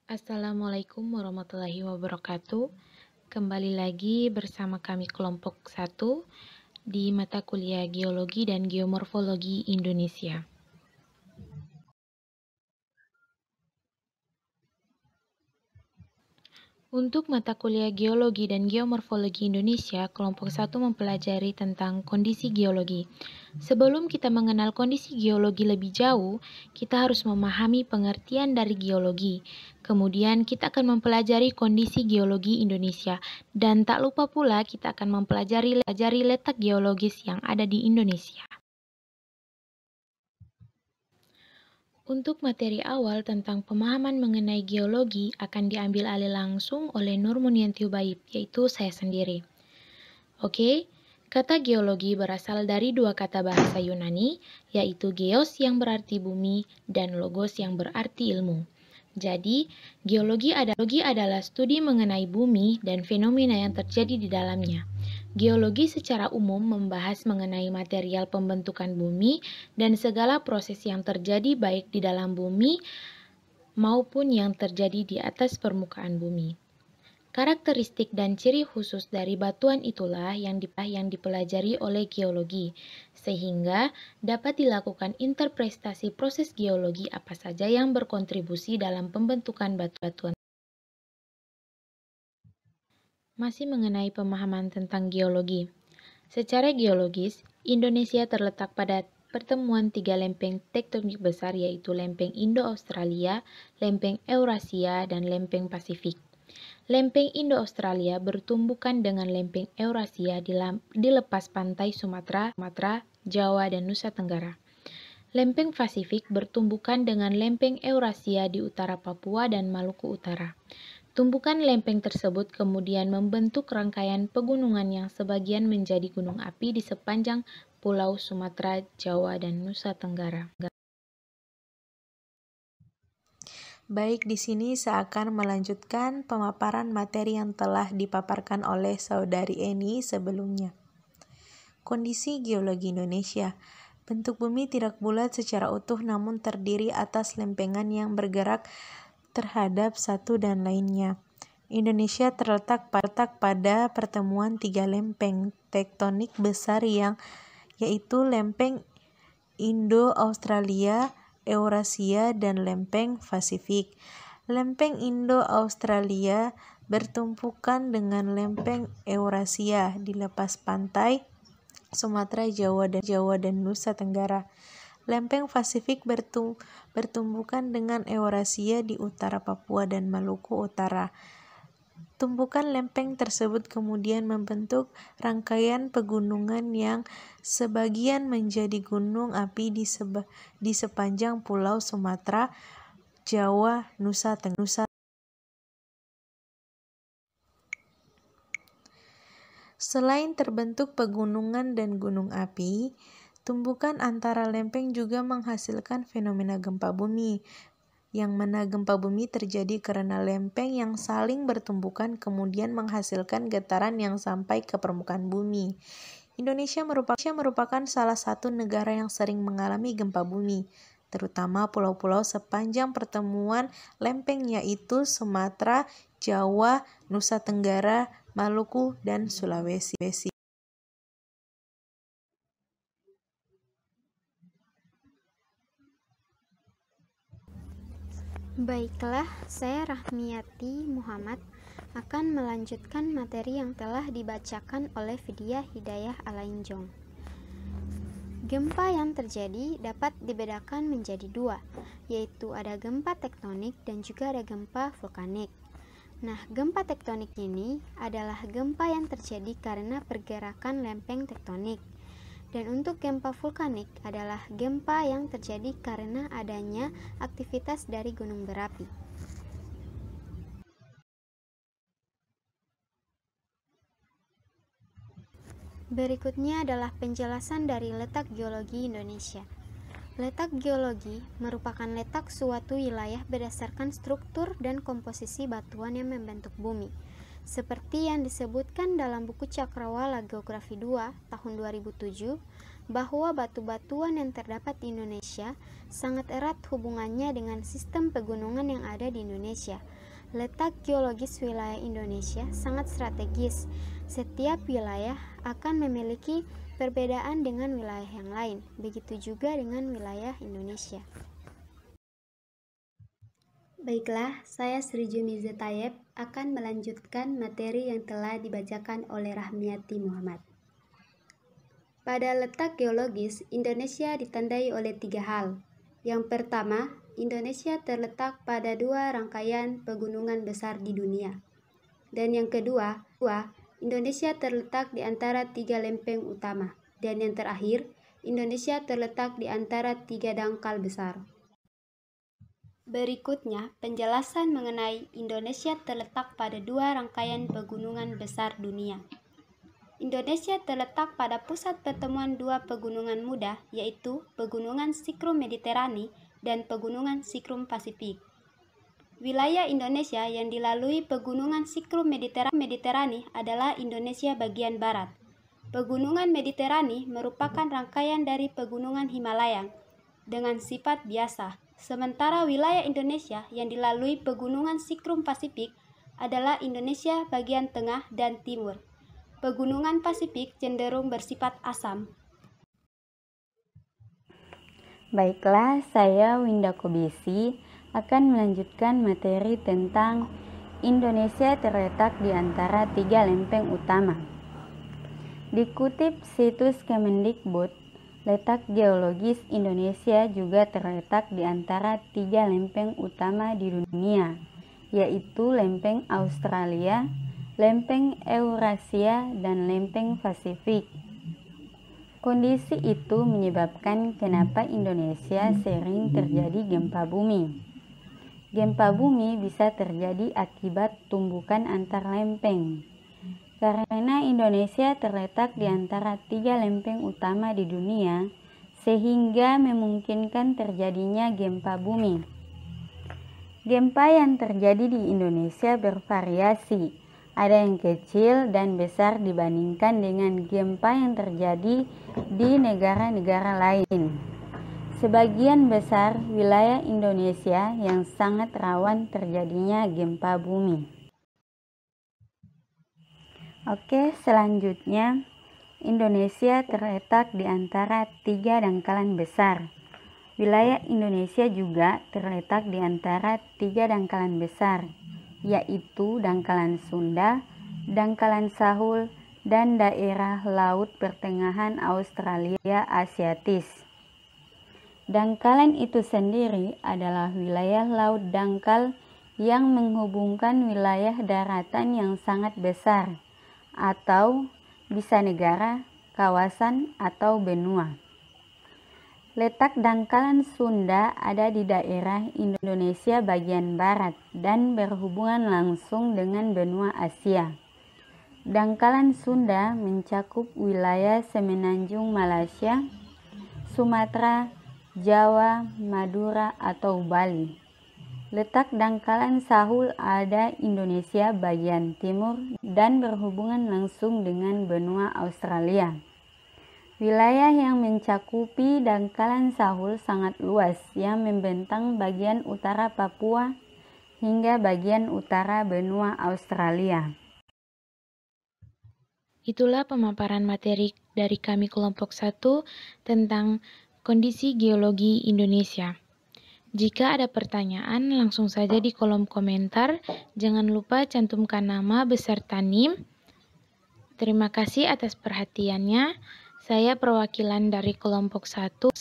Assalamualaikum warahmatullahi wabarakatuh. Kembali lagi bersama kami kelompok 1 di mata kuliah Geologi dan Geomorfologi Indonesia. Untuk mata kuliah Geologi dan Geomorfologi Indonesia, kelompok 1 mempelajari tentang kondisi geologi. Sebelum kita mengenal kondisi geologi lebih jauh, kita harus memahami pengertian dari geologi. Kemudian kita akan mempelajari kondisi geologi Indonesia. Dan tak lupa pula kita akan mempelajari letak geologis yang ada di Indonesia. Untuk materi awal tentang pemahaman mengenai geologi akan diambil alih langsung oleh Nur Munianti Ubaid, yaitu saya sendiri. Oke, kata geologi berasal dari dua kata bahasa Yunani, yaitu geos yang berarti bumi dan logos yang berarti ilmu. Jadi, geologi adalah studi mengenai bumi dan fenomena yang terjadi di dalamnya. Geologi secara umum membahas mengenai material pembentukan bumi dan segala proses yang terjadi baik di dalam bumi maupun yang terjadi di atas permukaan bumi. Karakteristik dan ciri khusus dari batuan itulah yang dipelajari oleh geologi, sehingga dapat dilakukan interpretasi proses geologi apa saja yang berkontribusi dalam pembentukan batuan. Masih mengenai pemahaman tentang geologi. Secara geologis, Indonesia terletak pada pertemuan tiga lempeng tektonik besar, yaitu lempeng Indo-Australia, lempeng Eurasia, dan lempeng Pasifik. Lempeng Indo-Australia bertumbukan dengan lempeng Eurasia di lepas pantai Sumatera, Jawa, dan Nusa Tenggara. Lempeng Pasifik bertumbukan dengan lempeng Eurasia di utara Papua dan Maluku Utara. Tumbukan lempeng tersebut kemudian membentuk rangkaian pegunungan yang sebagian menjadi gunung api di sepanjang Pulau Sumatera, Jawa, dan Nusa Tenggara. Baik, di sini saya akan melanjutkan pemaparan materi yang telah dipaparkan oleh Saudari Eni sebelumnya. Kondisi geologi Indonesia. Bentuk bumi tidak bulat secara utuh namun terdiri atas lempengan yang bergerak terhadap satu dan lainnya. Indonesia terletak pada pertemuan tiga lempeng tektonik besar yaitu lempeng Indo-Australia, Eurasia, dan lempeng Pasifik. Lempeng Indo-Australia bertumpukan dengan lempeng Eurasia di lepas pantai Sumatera, Jawa, dan Nusa Tenggara. Lempeng Pasifik bertumbukan dengan Eurasia di utara Papua dan Maluku Utara. Tumpukan lempeng tersebut kemudian membentuk rangkaian pegunungan yang sebagian menjadi gunung api di sepanjang Pulau Sumatera, Jawa, Nusa Tenggara. Selain terbentuk pegunungan dan gunung api, tumbukan antara lempeng juga menghasilkan fenomena gempa bumi, yang mana gempa bumi terjadi karena lempeng yang saling bertumbukan kemudian menghasilkan getaran yang sampai ke permukaan bumi. Indonesia merupakan salah satu negara yang sering mengalami gempa bumi, terutama pulau-pulau sepanjang pertemuan lempeng yaitu Sumatera, Jawa, Nusa Tenggara, Maluku, dan Sulawesi. Baiklah, saya Rahmiati Muhammad akan melanjutkan materi yang telah dibacakan oleh Vidya Hidayah Alainjong. Gempa yang terjadi dapat dibedakan menjadi dua, yaitu ada gempa tektonik dan juga ada gempa vulkanik. Nah, gempa tektonik ini adalah gempa yang terjadi karena pergerakan lempeng tektonik. Dan untuk gempa vulkanik adalah gempa yang terjadi karena adanya aktivitas dari gunung berapi. Berikutnya adalah penjelasan dari letak geologi Indonesia. Letak geologi merupakan letak suatu wilayah berdasarkan struktur dan komposisi batuan yang membentuk bumi. Seperti yang disebutkan dalam buku Cakrawala Geografi 2 tahun 2007, bahwa batu-batuan yang terdapat di Indonesia sangat erat hubungannya dengan sistem pegunungan yang ada di Indonesia. Letak geologis wilayah Indonesia sangat strategis. Setiap wilayah akan memiliki perbedaan dengan wilayah yang lain, begitu juga dengan wilayah Indonesia. Baiklah, saya Sri Jumiza Tayeb akan melanjutkan materi yang telah dibacakan oleh Rahmiati Muhammad. Pada letak geologis, Indonesia ditandai oleh 3 hal. Yang pertama, Indonesia terletak pada 2 rangkaian pegunungan besar di dunia. Dan yang kedua, Indonesia terletak di antara 3 lempeng utama. Dan yang terakhir, Indonesia terletak di antara 3 dangkal besar. Berikutnya, penjelasan mengenai Indonesia terletak pada 2 rangkaian pegunungan besar dunia. Indonesia terletak pada pusat pertemuan 2 pegunungan muda, yaitu Pegunungan Sikrum Mediterani dan Pegunungan Sikrum Pasifik. Wilayah Indonesia yang dilalui Pegunungan Sikrum Mediterani adalah Indonesia bagian barat. Pegunungan Mediterani merupakan rangkaian dari Pegunungan Himalaya dengan sifat biasa. Sementara wilayah Indonesia yang dilalui Pegunungan Sikrum Pasifik adalah Indonesia bagian tengah dan timur. Pegunungan Pasifik cenderung bersifat asam. Baiklah, saya Winda Kobesi akan melanjutkan materi tentang Indonesia terletak di antara 3 lempeng utama. Dikutip situs Kemendikbud, letak geologis Indonesia juga terletak di antara 3 lempeng utama di dunia, yaitu lempeng Australia, lempeng Eurasia, dan lempeng Pasifik. Kondisi itu menyebabkan kenapa Indonesia sering terjadi gempa bumi. Gempa bumi bisa terjadi akibat tumbukan antar lempeng. Karena Indonesia terletak di antara 3 lempeng utama di dunia, sehingga memungkinkan terjadinya gempa bumi. Gempa yang terjadi di Indonesia bervariasi, ada yang kecil dan besar dibandingkan dengan gempa yang terjadi di negara-negara lain. Sebagian besar wilayah Indonesia yang sangat rawan terjadinya gempa bumi. Oke, selanjutnya Indonesia terletak di antara 3 dangkalan besar. Wilayah Indonesia juga terletak di antara 3 dangkalan besar, yaitu Dangkalan Sunda, Dangkalan Sahul, dan daerah Laut Pertengahan Australia Asiatis. Dangkalan itu sendiri adalah wilayah laut dangkal yang menghubungkan wilayah daratan yang sangat besar, atau bisa negara, kawasan, atau benua. Letak Dangkalan Sunda ada di daerah Indonesia bagian barat dan berhubungan langsung dengan benua Asia. Dangkalan Sunda mencakup wilayah semenanjung Malaysia, Sumatera, Jawa, Madura, atau Bali. Letak Dangkalan Sahul ada Indonesia bagian timur dan berhubungan langsung dengan benua Australia. Wilayah yang mencakupi Dangkalan Sahul sangat luas, yang membentang bagian utara Papua hingga bagian utara benua Australia. Itulah pemaparan materi dari kami kelompok 1 tentang kondisi geologi Indonesia. Jika ada pertanyaan, langsung saja di kolom komentar. Jangan lupa cantumkan nama beserta NIM. Terima kasih atas perhatiannya. Saya perwakilan dari kelompok 1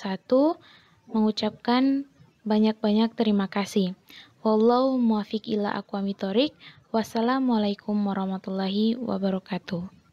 mengucapkan banyak-banyak terima kasih. Wallahu muwaffiq ila aqwamit thoriq. Wassalamualaikum warahmatullahi wabarakatuh.